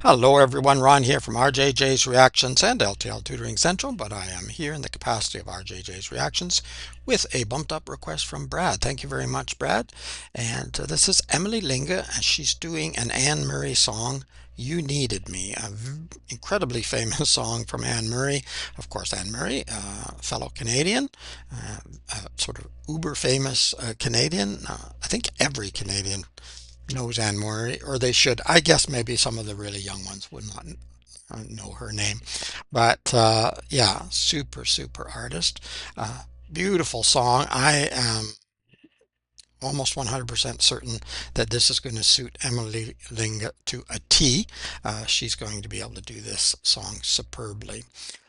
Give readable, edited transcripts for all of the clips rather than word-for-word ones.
Hello everyone, Ron here from RJJ's Reactions and LTL Tutoring Central, but I am here in the capacity of RJJ's Reactions with a bumped up request from Brad. Thank you very much, Brad. And this is Emily Linge, and she's doing an Anne Murray song, You Needed Me, incredibly famous song from Anne Murray. Of course, Anne Murray, fellow Canadian, sort of uber famous Canadian. I think every Canadian knows Anne Murray, or they should. I guess maybe some of the really young ones would not know her name. But yeah, super artist. Beautiful song. I am almost 100% certain that this is going to suit Emily Linge to a T. She's going to be able to do this song superbly.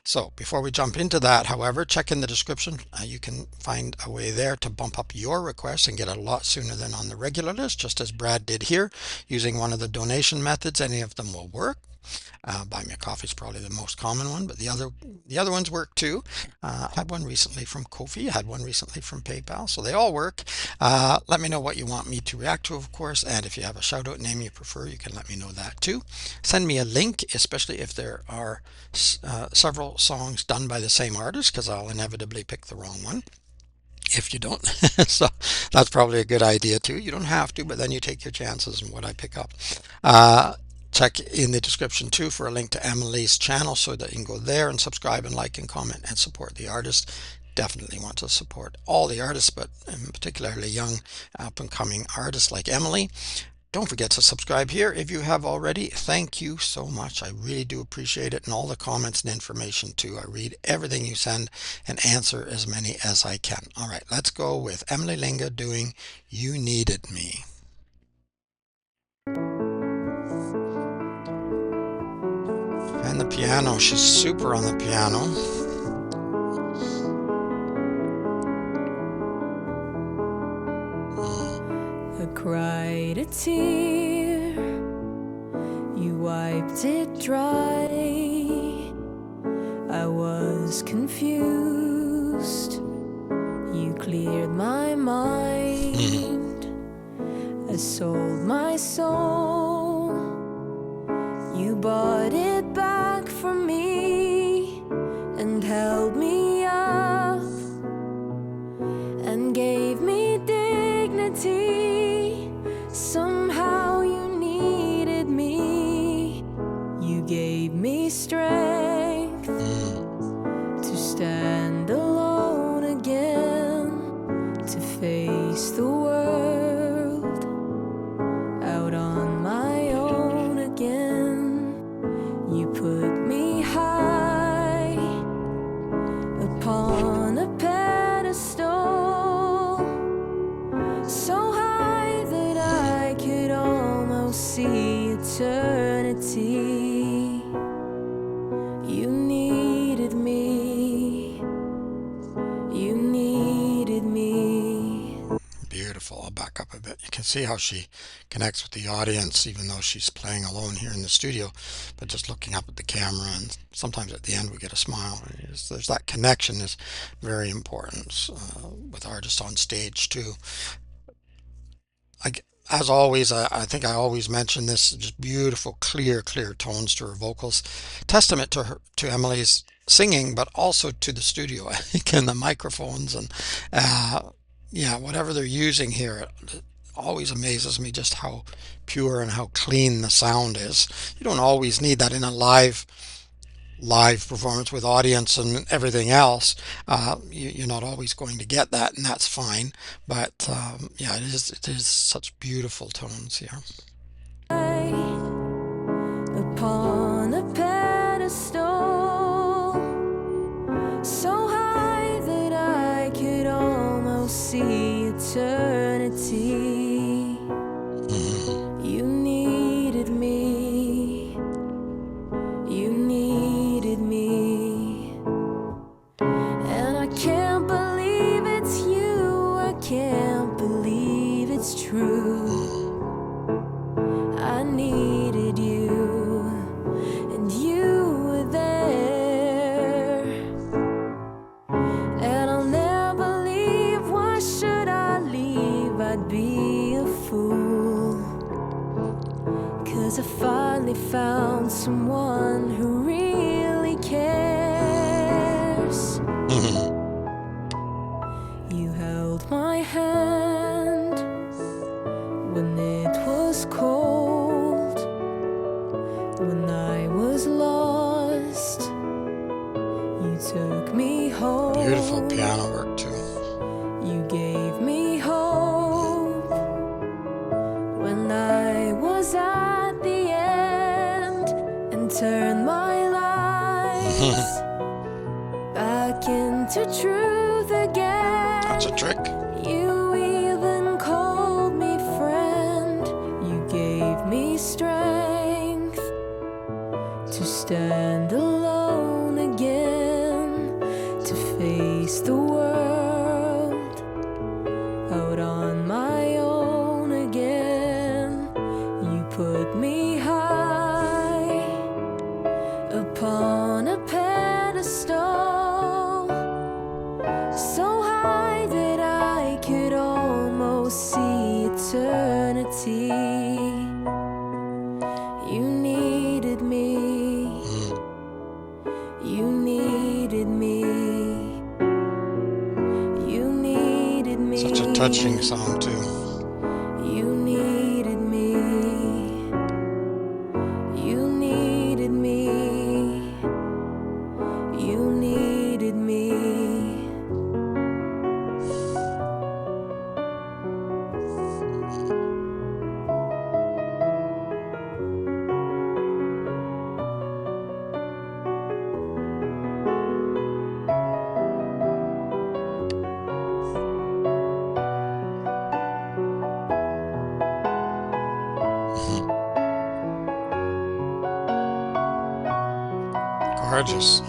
So before we jump into that, however, check in the description. You can find a way there to bump up your request and get it a lot sooner than on the regular list, just as Brad did here, using one of the donation methods. Any of them will work. Buy Me a Coffee is probably the most common one, but the other ones work too. Had one recently from Ko-fi, had one recently from PayPal, so they all work. Let me know what you want me to react to, of course, and if you have a shout out name you prefer, you can let me know that too. Send me a link, especially if there are several songs done by the same artist, because I'll inevitably pick the wrong one if you don't. So that's probably a good idea too. You don't have to, but then you take your chances on what I pick up. Check in the description too for a link to Emily's channel so that you can go there and subscribe and like and comment and support the artist. Definitely want to support all the artists, but particularly young up and coming artists like Emily. Don't forget to subscribe here if you have already. Thank you so much. I really do appreciate it, and all the comments and information too. I read everything you send and answer as many as I can. All right, let's go with Emily Linge doing You Needed Me. And the piano, she's super on the piano. I cried a tear, you wiped it dry. I was confused, you cleared my mind. I sold my soul, you bought it back from me and held me up and gave me dignity. Somehow you needed me. You gave me strength to stand alone again, to face the world out on my own again. You put me high upon a pedestal, so high that I could almost see eternity. You needed me. You needed me. Beautiful. I'll back up a bit. You can see how she connects with the audience, even though she's playing alone here in the studio, but just looking up at the camera, and sometimes at the end we get a smile. There's that connection is very important with artists on stage too. As always, I think I always mention this, just beautiful, clear tones to her vocals. Testament to her, to Emily's singing, but also to the studio, I think, and the microphones and yeah, whatever they're using here. It always amazes me just how pure and how clean the sound is. You don't always need that in a live performance with audience and everything else. You're not always going to get that, and that's fine. But yeah, it is such beautiful tones here. Upon a pedestal, so high that I could almost see eternity. You needed me. You needed me. And I can't believe it's you. I can't believe it's true. I needed you, and you were there. And I'll never leave. Why should I leave? I'd be a fool. 'Cause if I finally found someone who really cares. You held my hand when it was cold, when I was lost. You took me home. Beautiful piano work too. You gave me hope when I was at the end, and turned my life back into truth again. That's a trick. You even called me friend. You gave me strength to stand alone again, to face the world out on my own again. You put me high upon a pedestal, so high that I could almost see eternity. You needed me. You needed me. You needed me. Such a touching song too. You needed me. You needed me. You needed me. Gorgeous.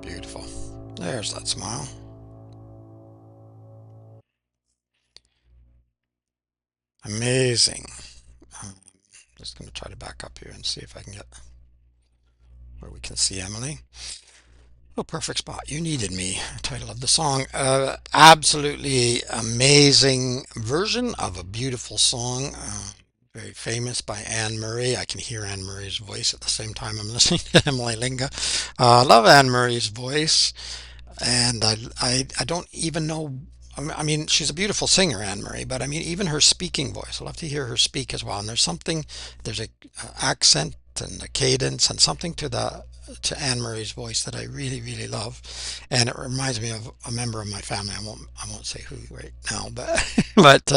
Beautiful. There's that smile. Amazing. Just going to try to back up here and see if I can get where we can see Emily. Oh, perfect spot. You Needed Me, title of the song. Absolutely amazing version of a beautiful song. Very famous by Anne Murray. I can hear Anne Murray's voice at the same time I'm listening to Emily Linge. I love Anne Murray's voice, and I don't even know. I mean, she's a beautiful singer, Anne Murray, but I mean, even her speaking voice. I love to hear her speak as well. And there's a accent and a cadence and something to Anne Murray's voice that I really, really love, and it reminds me of a member of my family. I won't say who right now, but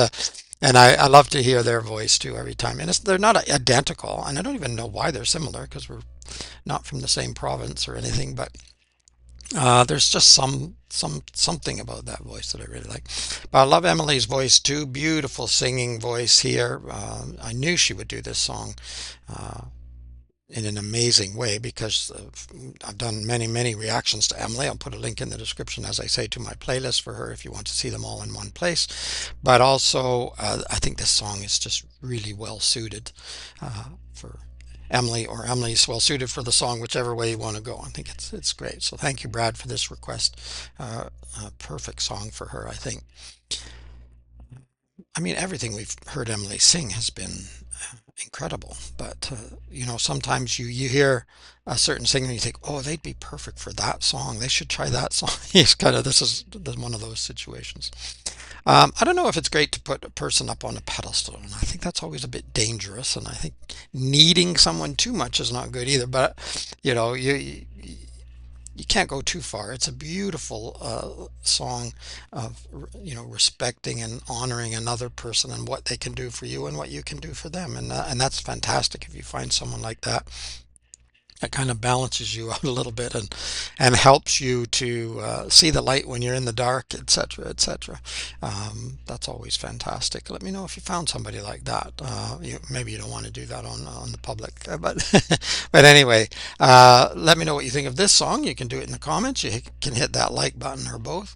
and I love to hear their voice too every time. And they're not identical, and I don't even know why they're similar because we're not from the same province or anything. But there's just something about that voice that I really like. But I love Emily's voice too. Beautiful singing voice here. I knew she would do this song in an amazing way because I've done many reactions to Emily. I'll put a link in the description, as I say, to my playlist for her if you want to see them all in one place. But also, I think this song is just really well suited for Emily, or Emily's well suited for the song, whichever way you want to go. I think it's great. So thank you, Brad, for this request. A perfect song for her, I think. I mean, everything we've heard Emily sing has been incredible, but sometimes you hear a certain singer and you think, oh, they'd be perfect for that song. They should try that song. This is one of those situations. I don't know if it's great to put a person up on a pedestal, and I think that's always a bit dangerous, and I think needing someone too much is not good either. But you can't go too far. It's a beautiful song of respecting and honoring another person and what they can do for you and what you can do for them, and that's fantastic if you find someone like that. It kind of balances you out a little bit and helps you to see the light when you're in the dark, etc., etc. That's always fantastic. Let me know if you found somebody like that. Maybe you don't want to do that on the public, but but anyway, let me know what you think of this song. You can do it in the comments. You can hit that like button or both.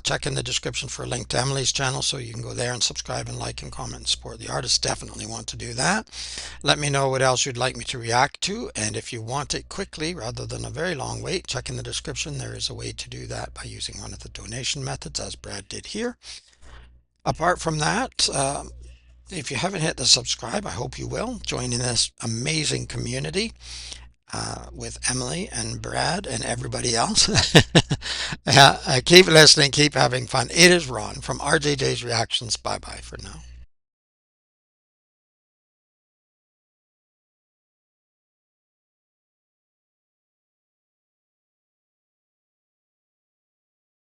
Check in the description for a link to Emily's channel so you can go there and subscribe and like and comment and support the artist. Definitely want to do that. Let me know what else you'd like me to react to, and if you want it quickly rather than a very long wait, check in the description. There is a way to do that by using one of the donation methods, as Brad did here. Apart from that, if you haven't hit the subscribe, I hope you will. Join in this amazing community with Emily and Brad and everybody else. Keep listening, keep having fun. It is Ron from RJJ's Reactions. Bye bye for now.